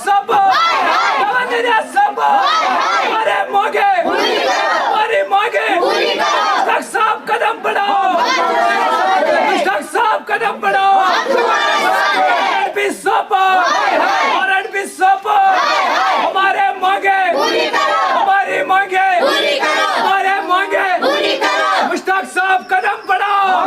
सब सब हमारे मौके हमारी मांगे मुश्ताक साहब कदम बढ़ाओ, मुश्ताक साहब कदम बढ़ाओ, रणबीर सोपा और रणबीर सोपा हमारे मांगे हमारी मांगे हमारे मांगे मुश्ताक साहब कदम बढ़ाओ,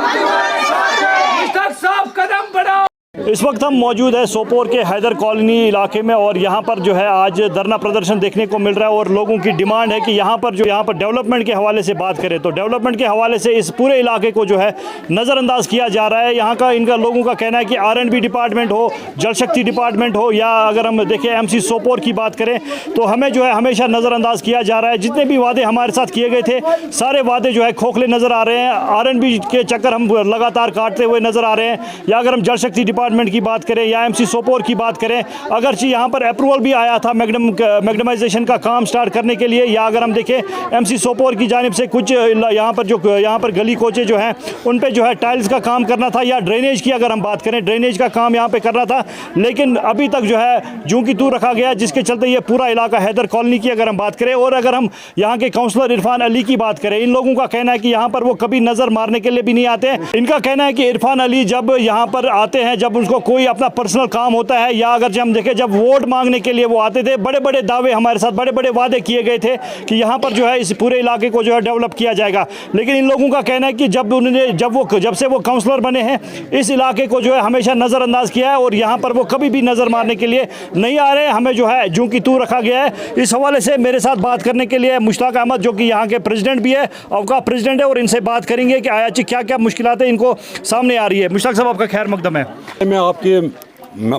मुश्ताक साहब कदम बढ़ाओ। इस वक्त हम मौजूद है सोपोर के हैदर कॉलोनी इलाके में और यहाँ पर जो है आज धरना प्रदर्शन देखने को मिल रहा है और लोगों की डिमांड है कि यहाँ पर डेवलपमेंट के हवाले से बात करें तो डेवलपमेंट के हवाले से इस पूरे इलाके को जो है नज़रअंदाज किया जा रहा है। यहाँ का इनका लोगों का कहना है कि R&B डिपार्टमेंट हो, जल शक्ति डिपार्टमेंट हो या अगर हम देखें MC सोपोर की बात करें तो हमें जो है हमेशा नज़रअंदाज किया जा रहा है। जितने भी वादे हमारे साथ किए गए थे सारे वादे जो है खोखले नज़र आ रहे हैं। R&B के चक्कर हम लगातार काटते हुए नज़र आ रहे हैं। या अगर हम जल शक्ति डिपार्टमेंट की बात करें या MC सोपोर की बात करें, अगरचे यहाँ पर अप्रूवल भी आया था मैग्नेमाइजेशन का काम स्टार्ट करने के लिए, या अगर हम देखें MC सोपोर की जानिब से कुछ यहाँ पर गली कोचे जो हैं उन पे जो है टाइल्स का काम करना था या ड्रेनेज की अगर हम बात करें ड्रेनेज का काम यहाँ पे करना था, लेकिन अभी तक जो है जूं की तू रखा गया, जिसके चलते ये पूरा इलाका हैदर कॉलोनी की अगर हम बात करें और अगर हम यहाँ के काउंसलर इरफान अली की बात करें, इन लोगों का कहना है कि यहाँ पर वो कभी नज़र मारने के लिए भी नहीं आते। इनका कहना है कि इरफान अली जब यहाँ पर आते हैं, जब उनको कोई अपना पर्सनल काम होता है या अगर हम देखें जब वोट मांगने के लिए वो आते थे, बड़े बड़े दावे हमारे साथ बड़े बड़े वादे किए गए थे कि यहाँ पर जो है इस पूरे इलाके को जो है डेवलप किया जाएगा। लेकिन इन लोगों का कहना है कि जब से वो काउंसलर बने हैं इस इलाके को जो है हमेशा नज़रअंदाज किया है और यहाँ पर वो कभी भी नज़र मारने के लिए नहीं आ रहे। हमें जो है जूं की तू रखा गया है। इस हवाले से मेरे साथ बात करने के लिए मुश्ताक अहमद जो कि यहाँ के प्रेसिडेंट भी है, अवका प्रेसिडेंट है, और इनसे बात करेंगे कि आयाची क्या क्या मुश्किलातें इनको सामने आ रही है। मुश्ताक साहब आपका खैर मकदम है। मैं आपके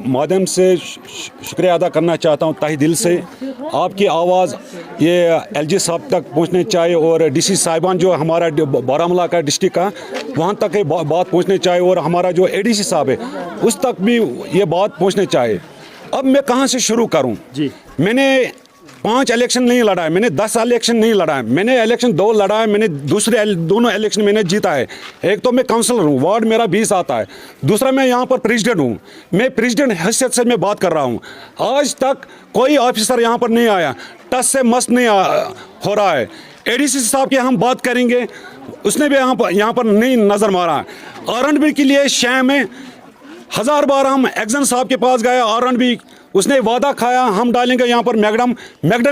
माध्यम से शुक्रिया अदा करना चाहता हूं तहे दिल से। आपकी आवाज़ ये LG साहब तक पहुंचनी चाहिए और DC साहिबान जो हमारा बारामूला का डिस्ट्रिक्ट का वहां तक ये बात पहुंचनी चाहिए और हमारा जो ADC साहब है उस तक भी ये बात पहुंचनी चाहिए। अब मैं कहां से शुरू करूं जी? मैंने 5 इलेक्शन नहीं लड़ा है, मैंने 10 इलेक्शन नहीं लड़ा है, मैंने इलेक्शन 2 लड़ा है, मैंने दोनों इलेक्शन मैंने जीता है। एक तो मैं काउंसलर हूँ, वार्ड मेरा 20 आता है, दूसरा मैं यहाँ पर प्रेसिडेंट हूँ। मैं प्रेसिडेंट हैसियत से मैं बात कर रहा हूँ। आज तक कोई ऑफिसर यहाँ पर नहीं आया, टस से मस नहीं हो रहा है। ADC साहब की हम बात करेंगे, उसने भी यहाँ पर नहीं नज़र मारा। R&B के लिए शैम है। 1000 बार हम एक्जन साहब के पास गए, R&B उसने वादा खाया हम डालेंगे यहाँ पर मैगडम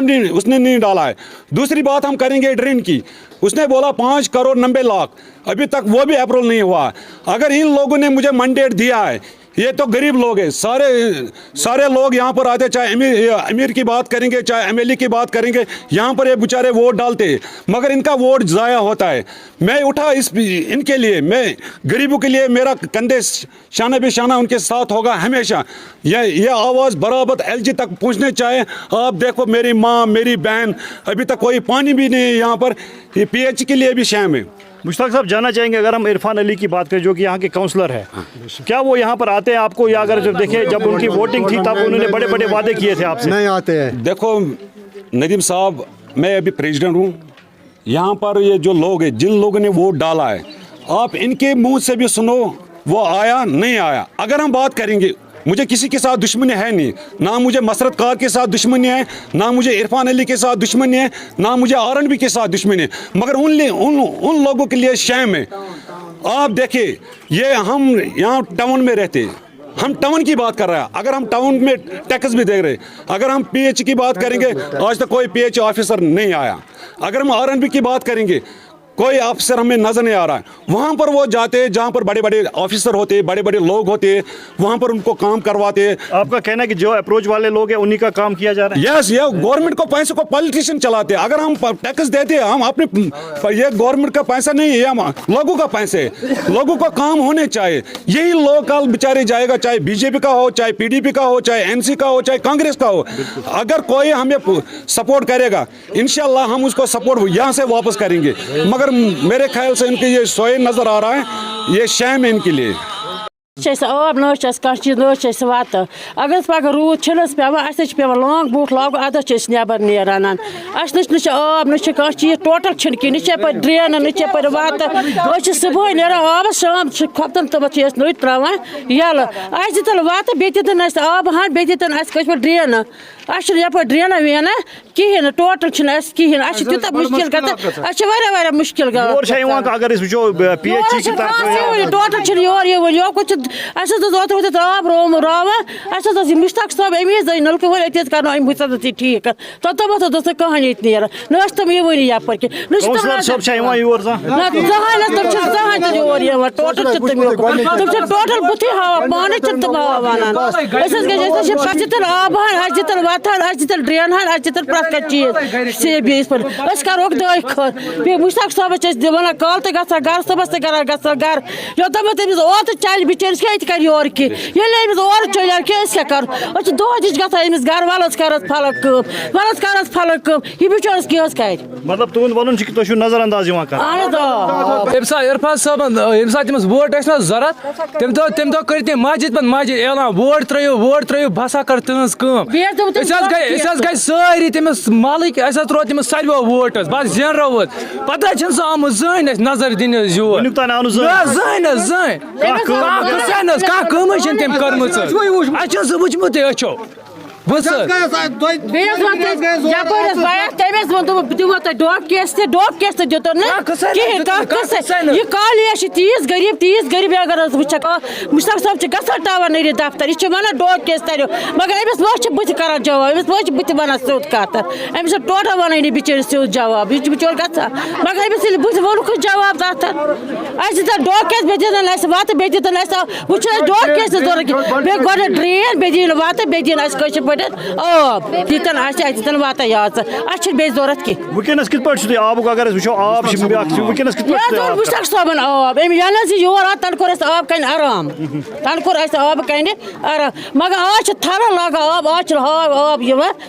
नहीं, उसने नहीं डाला है। दूसरी बात हम करेंगे ड्रेन की, उसने बोला 5 करोड़ 90 लाख, अभी तक वो भी अप्रूवल नहीं हुआ। अगर इन लोगों ने मुझे मैंडेट दिया है, ये तो गरीब लोग हैं, सारे लोग यहाँ पर आते, चाहे अमीर की बात करेंगे चाहे MLA की बात करेंगे, यहाँ पर ये बेचारे वोट डालते हैं मगर इनका वोट ज़ाया होता है। मैं उठा इनके लिए, मैं गरीबों के लिए, मेरा कंधे शाना भी शाना उनके साथ होगा हमेशा। ये आवाज़ बराबर LG तक पहुँचने चाहिए। आप देखो मेरी माँ मेरी बहन, अभी तक कोई पानी भी नहीं है यहाँ पर, ये PH के लिए भी शैम है। मुश्ताक साहब जानना चाहेंगे अगर हम इरफान अली की बात करें जो कि यहाँ के काउंसलर है, क्या वो यहाँ पर आते हैं आपको, या अगर जब देखें जब उनकी वोटिंग थी तब उन्होंने बड़े बड़े वादे किए थे आपसे? नहीं आते हैं। देखो नदीम साहब, मैं अभी प्रेसिडेंट हूँ, यहाँ पर ये जो लोग हैं जिन लोगों ने वोट डाला है, आप इनके मुंह से भी सुनो वो आया नहीं आया। अगर हम बात करेंगे, मुझे किसी के साथ दुश्मनी है नहीं, ना मुझे मसरत कार के साथ दुश्मनी है, ना मुझे इरफान अली के साथ दुश्मनी है, ना मुझे R&B के साथ दुश्मनी है, मगर उन लोगों के लिए शैम है। आप देखिए, ये हम यहाँ टाउन में रहते हैं, हम टाउन की बात कर रहे हैं, अगर हम टाउन में टैक्स भी दे रहे, अगर हम PH की बात करेंगे आज तक कोई PH ऑफिसर नहीं आया। अगर हम R&B की बात करेंगे कोई अफसर हमें नजर नहीं आ रहा है। वहाँ पर वो जाते हैं जहाँ पर बड़े बड़े ऑफिसर होते हैं, बड़े बड़े लोग होते हैं, वहाँ पर उनको काम करवाते हैं। आपका कहना है कि जो अप्रोच वाले लोग हैं उन्हीं का काम किया जा रहा है? यस, ये गवर्नमेंट को पैसे को पॉलिटिशियन चलाते हैं। अगर हम टैक्स देते हैं, हम अपने, ये गवर्नमेंट का पैसा नहीं है, हम लोगों का पैसे, लोगों का काम होने चाहिए। यही लोग कल बेचारे जाएगा, चाहे BJP का हो, चाहे PDP का हो, चाहे NC का हो, चाहे कांग्रेस का हो। अगर कोई हमें सपोर्ट करेगा इंशाल्लाह हम उसको सपोर्ट यहाँ से वापस करेंगे, मगर मेरे ख्याल से इनके ये सोए नजर आ रहा है, ये शैम है इनके लिए। आब न कह चीज न वात अगर पगह रूद पे पे लॉन्ग बूट लागू अद नबर नेरान आब न कह चीज टोटल कह पे ड्रेन न पे वात सुबह नेरान आब शाम खोपतन तब नई त्रावान यल दिन वात बे दिन आब हाँ बे दिन पे ड्रेन यप ड्रेन वेन कहें टोटल कहें तूत मुश्किल गया मुश्किल टोटल योर कुछ आब रावान मुश्ताक साहब अमीज नलक वो कर ठीक तो कहानी ये नीर न तम ये वन यप जहां टोटल टोटल बुथे हावा पाने तम वन पे आब हाँ दिन वातान दिन ड्रेन हाँ दिन प्रत चीज से बेस पे करो दह खर मुश्ताक साहब वन कल तो ग गर सुबह ग गर योतम तमिस ओत चल बिचारिस क्या कर योर कह ओर चल क्या कर दह गमिस गर वलस कर फलक यह बिचारस क्या कर मतलब तुम वन नजरअंदाज ये इरफान साहब ये सात वोट जरूरत तम दह कर मस्जिद पे मस्जिद ऐलान वोट त्रो बस कर तुज गई सारी तमिस मालिक त्रो तमिस सारो वोट बस जनरो पता सह आमुत जन नजर दिन योर जन कम तम कर्म सह वुचमुत अच्छो डॉग केस दितन यह कालिया तीस गरीब अगर मुश्ताक साहब गसान टावर नर दफ्तर यह वन डॉग केस तर मगर अमिस वो बुत कर जवाब अमिस वो बुत वन सोद कत अमिस टोटल वन बिचार सोद जवाब यह बिचार ग मगर अमिस बुत वोक जवाब तथ डॉग केस बे दिन वत बे दिन वो डॉग केस जरूरत गो ड्रेन बे दिन वत बे दिन पे आब दिन वात याद बे जरूरत कह वनस आबुक अगर आब मुश्ताक साहबन आब योर तन कोर आब कन आराम तन कोर आब कन आराम मगर आज थर लगा आब आज आब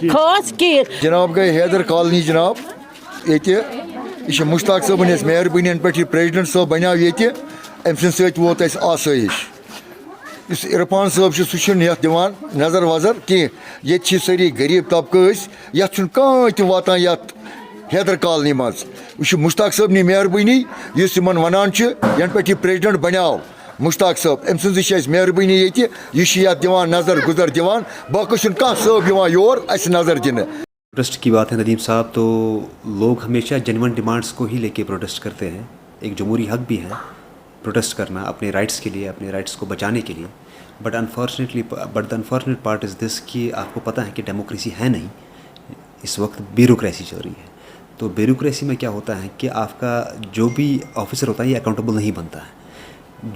खास कह जनाब गई हैदर कॉलोनी जनाब ये मुश्ताक साहबन मेहरबानी पे प्रेसिडेंट साहब बनो ये अम सत वोत आसाइश इस इरफान साहब सह दिवान नजर वजर कह ये सारी गरीब तबका ये वातान ये हैदर कॉलोनी मज वह मुश्ताक साहब मेहरबानी वन पे प्रेसिडेंट बनो मुश्ताक साहब अम सज मेहरबानी ये दिवान नजर गुजर दिवान बाकी कह साहब योर नजर दिन प्रोटेस्ट की बात है नदीम साहब, तो लोग हमेशा जेन्युइन डिमांड्स को ही लेके प्रोटेस्ट करते हैं। एक जमहूरी हक भी है प्रोटेस्ट करना अपने राइट्स के लिए, अपने राइट्स को बचाने के लिए। But the unfortunate part is this कि आपको पता है कि डेमोक्रेसी है नहीं, इस वक्त ब्यूरोक्रेसी चल रही है। तो ब्यूरोक्रेसी में क्या होता है कि आपका जो भी ऑफिसर होता है ये अकाउंटेबल नहीं बनता है।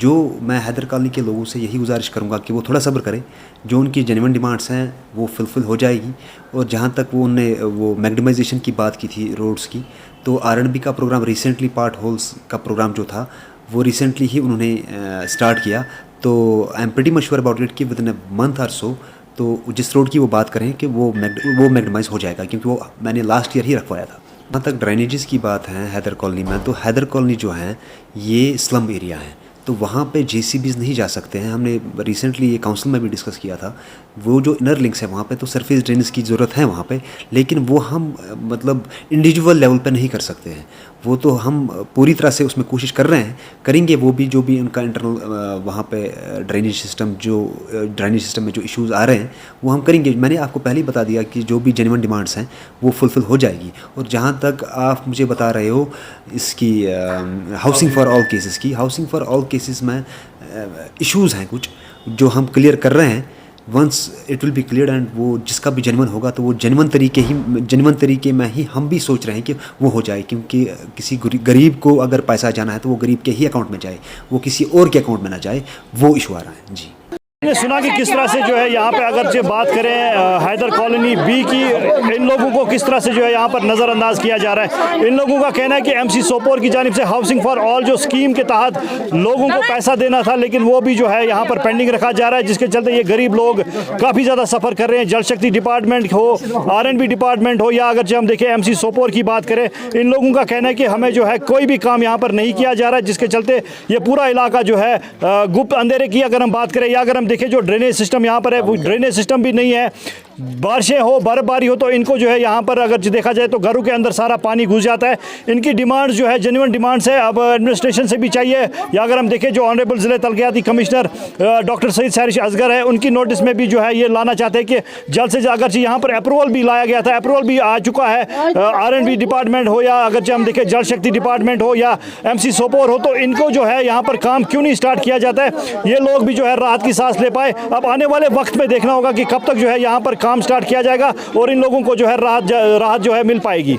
जो मैं हैदर कॉलोनी के लोगों से यही गुजारिश करूंगा कि वो थोड़ा सब्र करें, जो उनकी जेन्युइन डिमांड्स हैं वो फुलफ़िल हो जाएगी। और जहाँ तक उनने वो मैग्नेमाइजेशन की बात की थी रोड्स की, तो R&B का प्रोग्राम रिसेंटली पार्ट होल्स का प्रोग्राम जो था वो रिसेंटली ही उन्होंने स्टार्ट किया। तो I am pretty much sure about it कि विद इन अ मंथ और सो तो जिस रोड की वो बात करें कि वो मैग्नेमाइज हो जाएगा, क्योंकि वो मैंने लास्ट ईयर ही रखवाया था। जहाँ तक ड्रेनेजेस की बात है हैदर कॉलोनी में, तो हैदर कॉलोनी जो है ये स्लम एरिया है, तो वहाँ पे JCBs नहीं जा सकते हैं। हमने रिसेंटली ये काउंसिल में भी डिस्कस किया था। वो जो इनर लिंक्स है वहाँ पे तो सरफेस ड्रेनेज की ज़रूरत है वहाँ पे, लेकिन वो हम मतलब इंडिविजुअल लेवल पे नहीं कर सकते हैं। वो तो हम पूरी तरह से उसमें कोशिश कर रहे हैं, करेंगे वो भी, जो भी उनका इंटरनल वहाँ पे ड्रेनेज सिस्टम में जो इश्यूज़ आ रहे हैं वो हम करेंगे। मैंने आपको पहले ही बता दिया कि जो भी जेन्युइन डिमांड्स हैं वो फुलफ़िल हो जाएगी। और जहाँ तक आप मुझे बता रहे हो इसकी हाउसिंग फॉर ऑल केसेस की, हाउसिंग फॉर ऑल केसेस में इश्यूज़ हैं कुछ जो हम क्लियर कर रहे हैं। Once it will be clear and वो जिसका भी जेन्युइन होगा तो वो जेन्युइन तरीके में ही हम भी सोच रहे हैं कि वो हो जाए, क्योंकि किसी गरीब को अगर पैसा जाना है तो वो गरीब के ही अकाउंट में जाए, वो किसी और के अकाउंट में ना जाए, वो इशू आ रहा है जी। ने सुना कि किस तरह से जो है यहाँ पे अगर से बात करें हैदर कॉलोनी बी की, इन लोगों को किस तरह से जो है यहाँ पर नज़रअंदाज किया जा रहा है। इन लोगों का कहना है कि एमसी सोपोर की जानिब से हाउसिंग फॉर ऑल जो स्कीम के तहत लोगों को पैसा देना था, लेकिन वो भी जो है यहाँ पर पेंडिंग रखा जा रहा है, जिसके चलते ये गरीब लोग काफ़ी ज़्यादा सफ़र कर रहे हैं। जल शक्ति डिपार्टमेंट हो, RNB डिपार्टमेंट हो, या अगर हम देखें एमसी सोपोर की बात करें, इन लोगों का कहना है कि हमें जो है कोई भी काम यहाँ पर नहीं किया जा रहा है, जिसके चलते ये पूरा इलाका जो है गुप्त अंधेरे की अगर हम बात करें, या अगर हम देखें जो ड्रेनेज सिस्टम यहाँ पर है वो ड्रेनेज सिस्टम भी नहीं है। बारिशें हो, बर्फबारी हो तो इनको जो है यहाँ पर अगर देखा जाए तो घरों के अंदर सारा पानी घुस जाता है। इनकी डिमांड्स जो है जेन्युइन डिमांड्स है, अब एडमिनिस्ट्रेशन से भी चाहिए, या अगर हम देखें जो ऑनरेबल ज़िले तलकियाती कमिश्नर डॉक्टर सईद सारिश असगर है, उनकी नोटिस में भी जो है ये लाना चाहते हैं कि जल्द से जल्द, अगर यहाँ पर अप्रूवल भी लाया गया था, अप्रूवल भी आ चुका है, RNB डिपार्टमेंट हो या अगर हम देखें जल शक्ति डिपार्टमेंट हो या MC सोपोर हो, तो इनको जो है यहाँ पर काम क्यों नहीं स्टार्ट किया जाता है। ये लोग भी जो है राहत की सांस ले पाए। अब आने वाले वक्त में देखना होगा कि कब तक जो है यहाँ पर काम स्टार्ट किया जाएगा और इन लोगों को जो है राहत जो है मिल पाएगी।